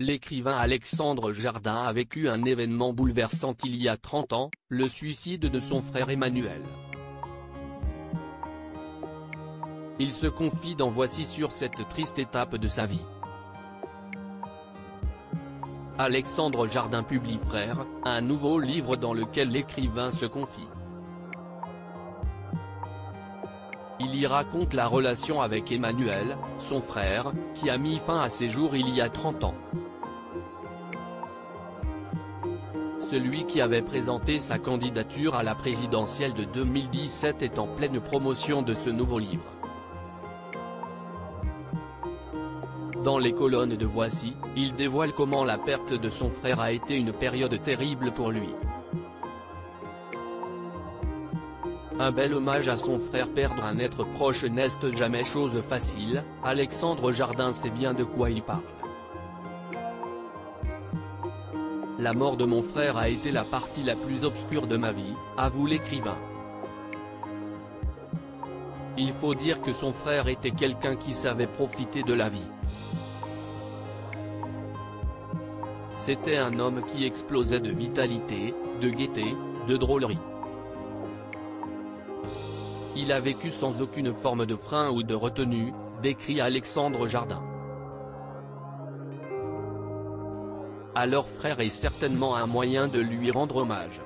L'écrivain Alexandre Jardin a vécu un événement bouleversant il y a 30 ans, le suicide de son frère Emmanuel. Il se confie dans Voici sur cette triste étape de sa vie. Alexandre Jardin publie Frère, un nouveau livre dans lequel l'écrivain se confie. Il y raconte la relation avec Emmanuel, son frère, qui a mis fin à ses jours il y a 30 ans. Celui qui avait présenté sa candidature à la présidentielle de 2017 est en pleine promotion de ce nouveau livre. Dans les colonnes de Voici, il dévoile comment la perte de son frère a été une période terrible pour lui. Un bel hommage à son frère. Perdre un être proche n'est jamais chose facile, Alexandre Jardin sait bien de quoi il parle. La mort de mon frère a été la partie la plus obscure de ma vie, avoue l'écrivain. Il faut dire que son frère était quelqu'un qui savait profiter de la vie. C'était un homme qui explosait de vitalité, de gaieté, de drôlerie. Il a vécu sans aucune forme de frein ou de retenue, décrit Alexandre Jardin. Alors Frère est certainement un moyen de lui rendre hommage.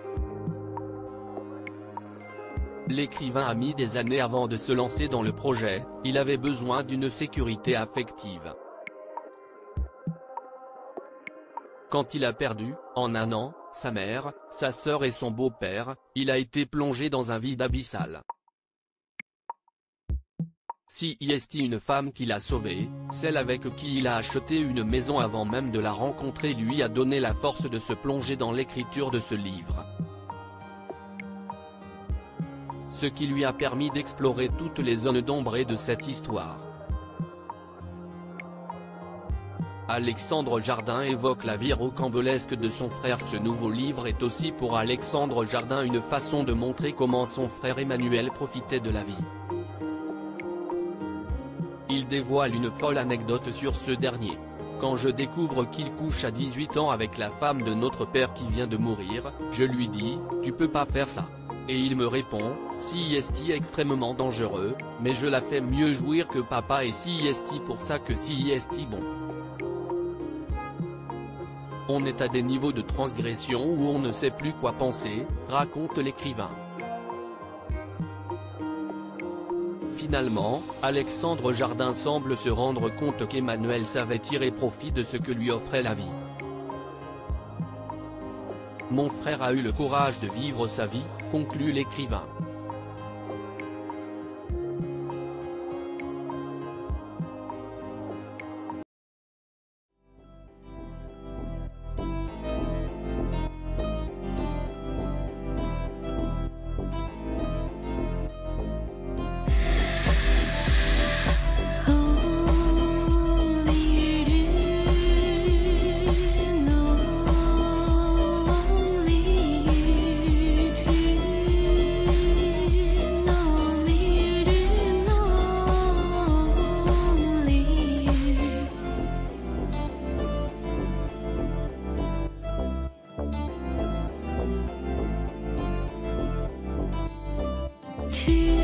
L'écrivain a mis des années avant de se lancer dans le projet, il avait besoin d'une sécurité affective. Quand il a perdu, en un an, sa mère, sa sœur et son beau-père, il a été plongé dans un vide abyssal. Si est une femme qui l'a sauvé, celle avec qui il a acheté une maison avant même de la rencontrer lui a donné la force de se plonger dans l'écriture de ce livre. Ce qui lui a permis d'explorer toutes les zones d'ombre de cette histoire. Alexandre Jardin évoque la vie rocambolesque de son frère. Ce nouveau livre est aussi pour Alexandre Jardin une façon de montrer comment son frère Emmanuel profitait de la vie. Il dévoile une folle anecdote sur ce dernier. Quand je découvre qu'il couche à 18 ans avec la femme de notre père qui vient de mourir, je lui dis, tu peux pas faire ça. Et il me répond, si est extrêmement dangereux, mais je la fais mieux jouir que papa et si est pour ça que si est bon. On est à des niveaux de transgression où on ne sait plus quoi penser, raconte l'écrivain. Finalement, Alexandre Jardin semble se rendre compte qu'Emmanuel savait tirer profit de ce que lui offrait la vie. Mon frère a eu le courage de vivre sa vie, conclut l'écrivain. To